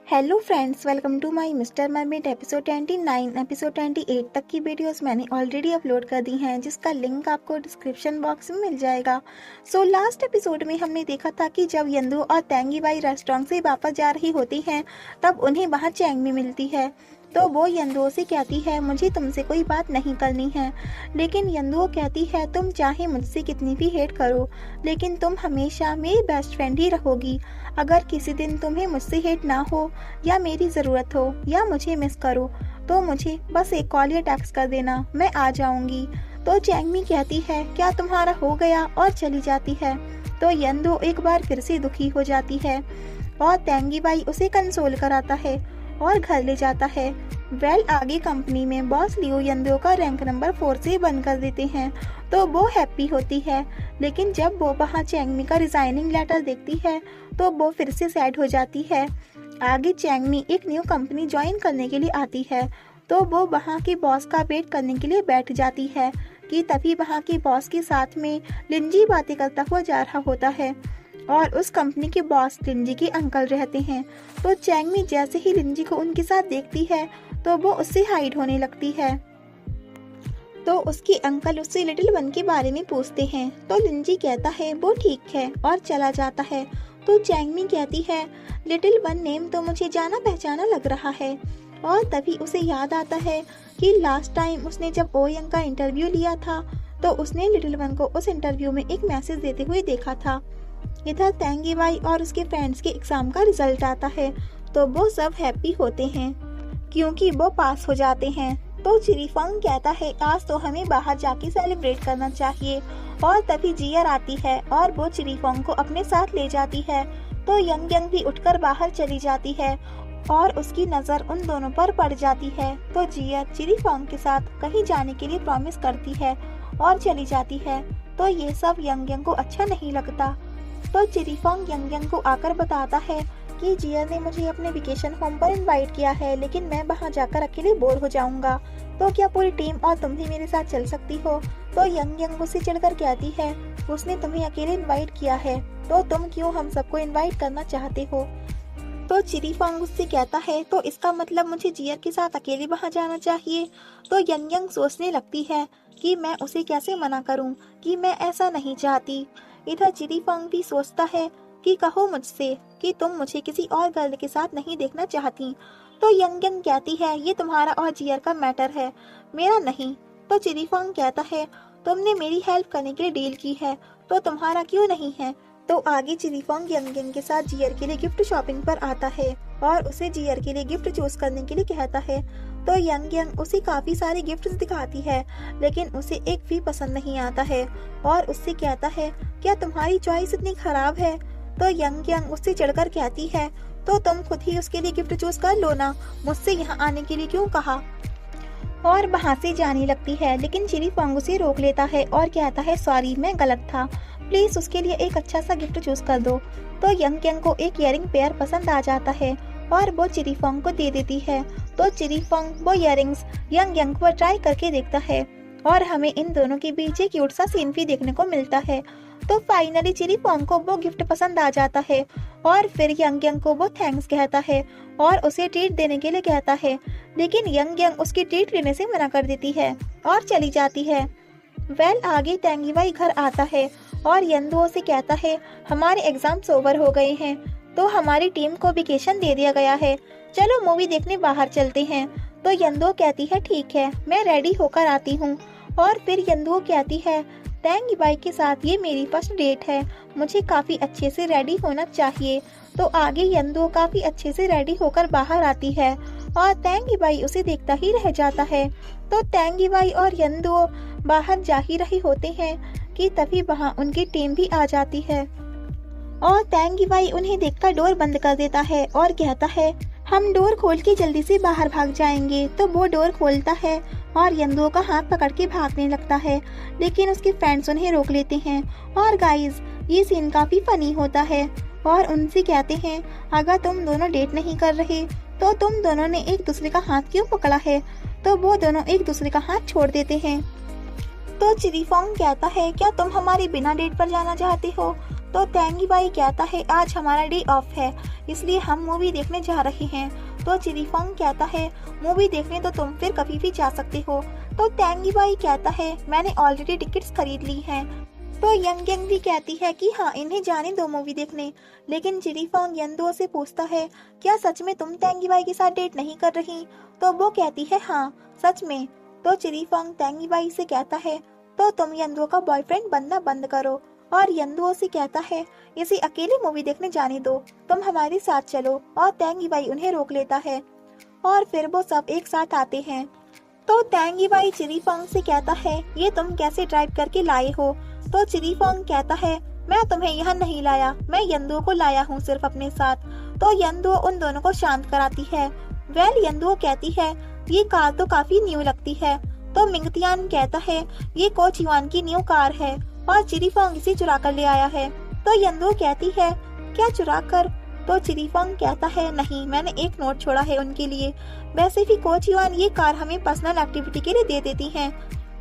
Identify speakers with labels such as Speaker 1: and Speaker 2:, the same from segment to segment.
Speaker 1: Hello friends, welcome to my mister mermaid episode 29। Episode 28 तक की videos मैंने already upload कर दी हैं, जिसका लिंक आपको डिस्क्रिप्शन बॉक्स में मिल जाएगा। लास्ट एपिसोड में हमने देखा था कि जब यंदू और तेंगी बाई रेस्टोरेंट से वापस जा रही होती हैं, तब उन्हें वहाँ चैंगमी मिलती है। तो वो यंदुओं से कहती है, मुझे तुमसे कोई बात नहीं करनी है। लेकिन यंदुओ कहती है, तुम चाहे मुझसे कितनी भी हेट करो, लेकिन तुम हमेशा मेरी बेस्ट फ्रेंड ही रहोगी। अगर किसी दिन तुम्हें मुझसे हेट ना हो, या मेरी ज़रूरत हो, या मुझे मिस करो, तो मुझे बस एक कॉल या टेक्स्ट कर देना, मैं आ जाऊंगी। तो चैंगमी कहती है, क्या तुम्हारा हो गया, और चली जाती है। तो यंदु एक बार फिर से दुखी हो जाती है और तेंगी बाई उसे कंसोल कराता है और घर ले जाता है। आगे कंपनी में बॉस लियो यंदुओं का रैंक नंबर 4 से बंद कर देते हैं, तो वो हैप्पी होती है। लेकिन जब वो वहाँ चैंगमी का रिजाइनिंग लेटर देखती है, तो वो फिर से सैड हो जाती है। आगे चैंगमी एक न्यू कंपनी ज्वाइन करने के लिए आती है, तो वो वहाँ के बॉस का वेट करने के लिए बैठ जाती है कि तभी वहाँ के बॉस के साथ में लिंजी बातें करता हुआ जा रहा होता है और उस कंपनी के बॉस लिंजी के अंकल रहते हैं। तो चैंगमी जैसे ही लिंजी को उनके साथ देखती है, तो वो उससे हाइड होने लगती है। तो उसके अंकल उससे लिटिल वन के बारे में पूछते हैं, तो लिंजी कहता है वो ठीक है और चला जाता है। तो चैंगमी कहती है, लिटिल वन नेम तो मुझे जाना पहचाना लग रहा है। और तभी उसे याद आता है कि लास्ट टाइम उसने जब ओयंग का इंटरव्यू लिया था, तो उसने लिटिल वन को उस इंटरव्यू में एक मैसेज देते हुए देखा था। इधर तेंगी बाई और उसके फ्रेंड्स के एग्जाम का रिजल्ट आता है, तो वो सब हैप्पी होते हैं क्योंकि वो पास हो जाते हैं। तो चिरीफंग कहता है, आज तो हमें बाहर जाके सेलिब्रेट करना चाहिए। और तभी जियर आती है और वो चिरीफंग को अपने साथ ले जाती है। तो यंग यंग भी उठकर बाहर चली जाती है और उसकी नज़र उन दोनों पर पड़ जाती है। तो जियर चिरीफंग के साथ कहीं जाने के लिए प्रॉमिस करती है और चली जाती है। तो ये सब यंग यंग को अच्छा नहीं लगता। तो चिरीफंग यंग यंग को आकर बताता है कि जियर ने मुझे अपने वेकेशन होम पर इनवाइट किया है, लेकिन मैं वहां जाकर अकेले बोर हो जाऊंगा। तो क्या पूरी टीम और तुम भी मेरे साथ चल सकती हो? तो यंग यंग उससे चिढ़कर कहती है, उसने तुम्हें अकेले इनवाइट किया है, तो तुम क्यों हम सबको इनवाइट करना चाहते हो? तो चिरीफंग उससे कहता है, तो इसका मतलब मुझे जियर के साथ अकेले वहां जाना चाहिए। तो यंग यंग सोचने लगती है कि मैं उसे कैसे मना करूं कि मैं ऐसा नहीं चाहती। इधर चिरीफंग भी सोचता है कि कहो मुझसे कि तुम मुझे किसी और गर्ल के साथ नहीं देखना चाहती। तो यंग यंग कहती है, ये तुम्हारा और जियर का मैटर है, मेरा नहीं। तो चिरीफंग कहता है, तुमने मेरी हेल्प करने के लिए डील की है, तो तुम्हारा क्यों नहीं है? तो आगे चिरीफंग यंग यंग के साथ जियर के लिए गिफ्ट शॉपिंग पर आता है और उसे जियर के लिए गिफ्ट चूज करने के लिए कहता है। तो यंग यंग उसे काफी सारे गिफ्ट्स दिखाती है, लेकिन उसे एक भी पसंद नहीं आता है और उससे कहता है, क्या तुम्हारी चॉइस इतनी खराब है? तो यंग यंग उससे चढ़कर कहती है, तो तुम खुद ही उसके लिए गिफ्ट चूज कर लो ना, मुझसे यहाँ आने के लिए क्यों कहा? और वहाँ से जाने लगती है, लेकिन चिरीफंग उसे रोक लेता है और कहता है, सॉरी मैं गलत था, प्लीज उसके लिए एक अच्छा सा गिफ्ट चूज कर दो। तो यंग यंग को एक इयरिंग पेयर पसंद आ जाता है और वो चिरीफंग को दे देती है। तो चिरीफंग वो इयरिंग्स यंग यंग पर ट्राई करके देखता है और हमें इन दोनों के बीच एक क्यूट सा सीन भी देखने को मिलता है। तो फाइनली चिरीफंग को वो गिफ्ट पसंद आ जाता है और फिर यंग यंग को वो थैंक्स कहता है और उसे ट्रीट देने के लिए कहता है, लेकिन यंग यंग उसकी ट्रीट लेने से मना कर देती है और चली जाती है। आगे तेंगी बाई घर आता है और यंदुओं से कहता है, हमारे एग्जाम्स ओवर हो गए हैं, तो हमारी टीम को वेकेशन दे दिया गया है, चलो मूवी देखने बाहर चलते हैं। तो यंदुओ कहती है, ठीक है, मैं रेडी होकर आती हूँ। और फिर यंदुओ कहती है, तेंगी बाई के साथ ये मेरी फर्स्ट डेट है, मुझे काफी अच्छे से रेडी होना चाहिए। तो आगे यंदुओ काफी अच्छे से रेडी होकर बाहर आती है और तेंगी बाई उसे देखता ही रह जाता है। तो तेंगी बाई और यंदुओ बाहर जा ही रहे होते हैं कि तभी वहाँ उनकी टीम भी आ जाती है और तेंगी बाई उन्हें देखकर डोर बंद कर देता है और कहता है, हम डोर खोल के जल्दी से बाहर भाग जाएंगे। तो वो डोर खोलता है और यंदुओं का हाथ पकड़ के भागने लगता है, लेकिन उसके फ्रेंड्स उन्हें रोक लेते हैं। और गाइज, ये सीन काफी फनी होता है और उनसे कहते हैं, अगर तुम दोनों डेट नहीं कर रहे, तो तुम दोनों ने एक दूसरे का हाथ क्यों पकड़ा है? तो वो दोनों एक दूसरे का हाथ छोड़ देते हैं। तो चिरीफंग कहता है, क्या तुम हमारे बिना डेट पर जाना चाहते हो? तो तेंगी बाई कहता है आज हमारा डे ऑफ है, इसलिए हम मूवी देखने जा रहे हैं। तो चिरीफोंग कहता है मूवी देखने तो तुम फिर कभी भी जा सकते हो। तो तेंगी बाई कहता है मैंने ऑलरेडी टिकट्स खरीद ली हैं। तो यंग यंग भी कहती है कि हाँ इन्हें जाने दो मूवी देखने। लेकिन चिरीफोंग यंदुओ से पूछता है क्या सच में तुम तेंगी बाई के साथ डेट नहीं कर रही? तो वो कहती है हाँ सच में। तो चिरीफोंग तेंगी बाई से कहता है तो तुम यंदुओ का बॉयफ्रेंड बनना बंद करो, और यंदुओ से कहता है इसे अकेले मूवी देखने जाने दो, तुम हमारे साथ चलो। और तेंगी बाई उन्हें रोक लेता है और फिर वो सब एक साथ आते हैं। तो तेंगी बाई चिरीफोंग से कहता है ये तुम कैसे ड्राइव करके लाए हो? तो चिरीफोंग कहता है मैं तुम्हें यहाँ नहीं लाया, मैं यंदुओ को लाया हूँ सिर्फ अपने साथ। तो यंदुओ उन दोनों को शांत कराती है। वेल यंदुओ कहती है ये कार तो काफी न्यू लगती है। तो मिंगतियान कहता है ये कोच युआन की न्यू कार है और चिरीफोंग इसे चुरा कर ले आया है। तो यंदुओ कहती है क्या चुरा कर? तो चिरीफोंग कहता है नहीं, मैंने एक नोट छोड़ा है उनके लिए। वैसे भी कोच युआन ये कार हमें पर्सनल एक्टिविटी के लिए दे देती हैं।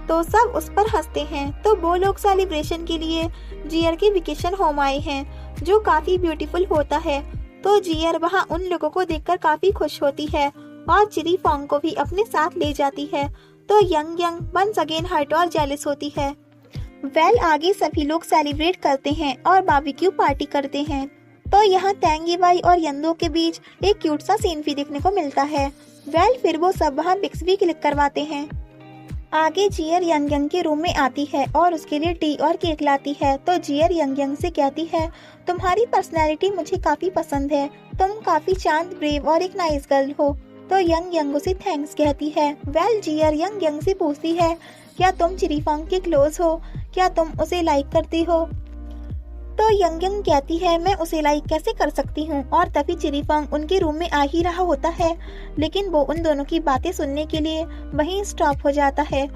Speaker 1: तो सब उस पर हंसते हैं। तो वो लोग सेलिब्रेशन के लिए जियर के वेकेशन होम आए हैं जो काफी ब्यूटीफुल होता है। तो जियर वहाँ उन लोगों को देखकर काफी खुश होती है और चिरीफोंग को भी अपने साथ ले जाती है। तो Yang Yang once again hurt और जेलस होती है। वेल आगे सभी लोग सेलिब्रेट करते हैं और बारबेक्यू पार्टी करते हैं। तो यहाँ तेंगी बाई और यंदुओ के बीच एक क्यूट सा सीन भी देखने को मिलता है। वेल फिर वो सब वहाँ पिक्स भी क्लिक करवाते हैं। आगे जियर यंग यंग के रूम में आती है और उसके लिए टी और केक लाती है। तो जियर यंग यंग से कहती है तुम्हारी पर्सनैलिटी मुझे काफी पसंद है, तुम काफी शांत, ब्रेव और एक नाइस गर्ल हो। तो यंग यंग उसे थैंक्स कहती है। वेल जियर यंग यंग से पूछती है क्या तुम चिरीफोंग के क्लोज हो, क्या तुम उसे लाइक करती हो? तो यंग यंग कहती है मैं उसे लाइक कैसे कर सकती हूँ। और तभी चिरीफोंग उनके रूम में आ ही रहा होता है, लेकिन वो उन दोनों की बातें सुनने के लिए वहीं स्टॉप हो जाता है।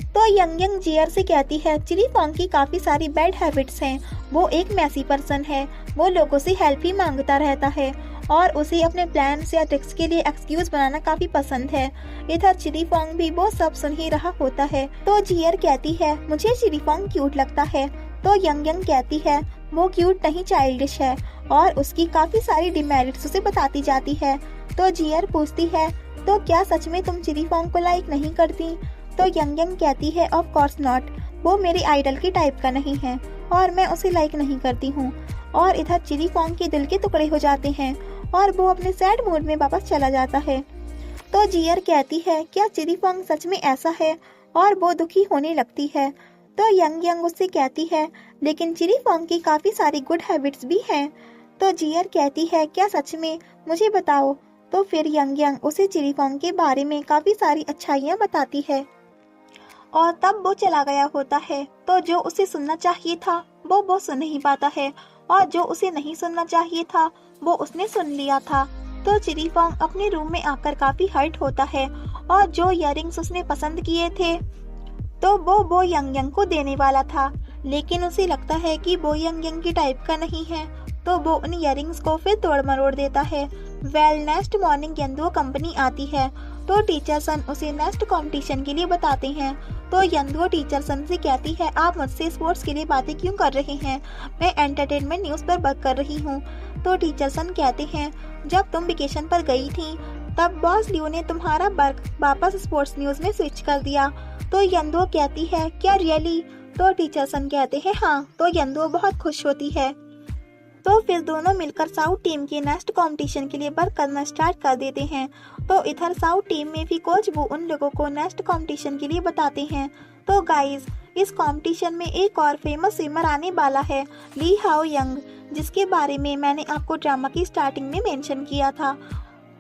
Speaker 1: तो यंग यंग जियर से कहती है चिरीफोंग की काफी सारी बैड हैबिट्स हैं, वो एक मैसी पर्सन है, वो लोगों से हेल्प ही मांगता रहता है और उसे अपने प्लान्स या ट्रिक्स के लिए एक्सक्यूज बनाना काफी पसंद है। इधर चिरीफोंग भी वो सब सुन ही रहा होता है। तो जियर कहती है मुझे चिरीफोंग क्यूट लगता है। तो यंग यंग कहती है वो क्यूट नहीं, चाइल्डिश है, और उसकी काफी सारी डिमेरिट्स उसे बताती जाती है। तो जियर पूछती है तो क्या सच में तुम चिरीफोंग को लाइक नहीं करती? तो यंग यंग कहती है ऑफ कोर्स नॉट, वो मेरे आइडल की टाइप का नहीं है और मैं उसे लाइक नहीं करती हूँ। और इधर चिरीफोंग के दिल के टुकड़े हो जाते हैं और वो अपने सैड मूड में वापस चला जाता है। तो जियर कहती है क्या चिरीफोंग सच में ऐसा है, और वो दुखी होने लगती है। तो यंग यंग उससे कहती है लेकिन चिरीफोंग की काफी सारी गुड हैबिट्स भी हैं। तो जियर कहती है क्या सच में, मुझे बताओ। तो फिर यंग यंग उसे चिरीफोंग के बारे में काफी सारी अच्छाइयाँ बताती है और तब वो चला गया होता है। तो जो उसे सुनना चाहिए था वो सुन नहीं पाता है, और जो उसे नहीं सुनना चाहिए था वो उसने सुन लिया था। तो चिरीफोंग अपने रूम में आकर काफी हर्ट होता है और जो इयररिंग्स उसने पसंद किए थे तो वो यंग यंग को देने वाला था, लेकिन उसे लगता है कि वो यंग यंग की टाइप का नहीं है, तो वो उन इयररिंग्स को फिर तोड़ मरोड़ देता है। वेल नेक्स्ट मॉर्निंग यंदुओ कंपनी आती है। तो टीचर सन उसे नेक्स्ट कंपटीशन के लिए बताते हैं। तो यंदुओ टीचर सन से कहती है आप मुझसे स्पोर्ट्स के लिए बातें क्यों कर रहे हैं, मैं एंटरटेनमेंट न्यूज पर वर्क कर रही हूँ। तो टीचर सन कहते हैं जब तुम वेकेशन पर गई थी तब बॉस लियो ने तुम्हारा वर्क वापस स्पोर्ट्स न्यूज में स्विच कर दिया। तो यंदुओ कहती है क्या रियली? तो टीचर सन कहते हैं हाँ। तो यंदुओ बहुत खुश होती है। तो फिर दोनों मिलकर साउथ टीम के नेक्स्ट कंपटीशन के लिए वर्क करना स्टार्ट कर देते हैं। तो इधर साउथ टीम में भी कोच वो उन लोगों को नेक्स्ट कंपटीशन के लिए बताते हैं। तो गाइज इस कंपटीशन में एक और फेमस स्विमर आने वाला है, ली हाओ यंग, जिसके बारे में मैंने आपको ड्रामा की स्टार्टिंग में मेंशन किया था।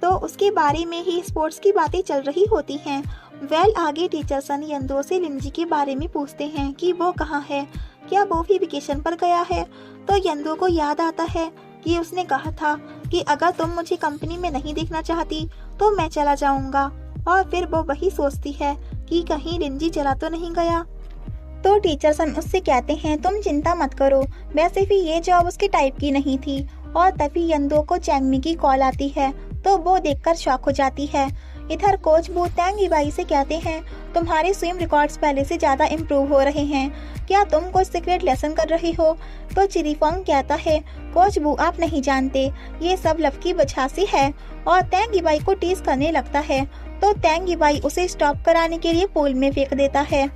Speaker 1: तो उसके बारे में ही स्पोर्ट्स की बातें चल रही होती हैं। वेल आगे टीचर सन यंदुओ से लिंजी के बारे में पूछते हैं कि वो कहाँ है, क्या वो भी वेकेशन पर गया है। तो यंदुओ को याद आता है कि उसने कहा था कि अगर तुम मुझे कंपनी में नहीं देखना चाहती तो मैं चला जाऊंगा, और फिर वो वही सोचती है कि कहीं लिंजी चला तो नहीं गया। तो टीचर सन उससे कहते हैं तुम चिंता मत करो, वैसे भी ये जॉब उसके टाइप की नहीं थी। और तभी यंदुओ को चैंगमी की कॉल आती है। तो वो देखकर शॉक हो जाती है। इधर कोच बू तेंगी बाई से कहते हैं, तुम्हारे स्विम रिकॉर्ड्स पहले से ज़्यादा इम्प्रूव हो रहे हैं, क्या तुम कुछ सीक्रेट लेसन कर रही हो? तो चिरीफोंग कहता है, कोच बू आप नहीं जानते, ये सब लव की बछासी है, और तेंगी बाई को टीज करने लगता है। तो तेंगी बाई उसे स्टॉप कराने के लिए पूल में फेंक देता है।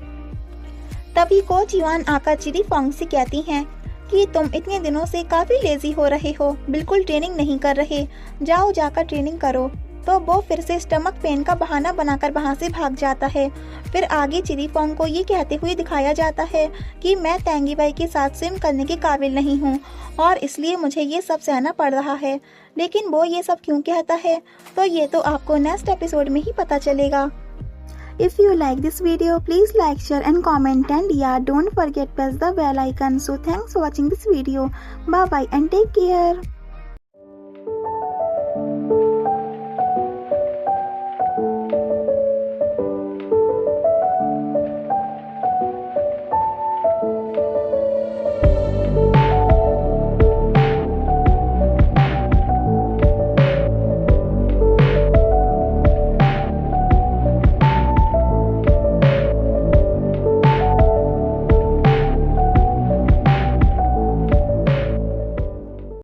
Speaker 1: तभी कोच युआन आकर चिरीफोंग से कहती हैं कि तुम इतने दिनों से काफ़ी लेजी हो रहे हो, बिल्कुल ट्रेनिंग नहीं कर रहे, जाओ जाकर ट्रेनिंग करो। तो वो फिर से स्टमक पेन का बहाना बनाकर वहाँ से भाग जाता है। फिर आगे चिरीफोंग को ये कहते हुए दिखाया जाता है कि मैं तेंगी बाई के साथ स्विम करने के काबिल नहीं हूँ और इसलिए मुझे ये सब सहना पड़ रहा है। लेकिन वो ये सब क्यों कहता है, तो ये तो आपको नेक्स्ट एपिसोड में ही पता चलेगा। If you like this video, please like, share and comment, and yeah, don't forget press the bell icon. So thanks for watching this video. Bye bye and take care.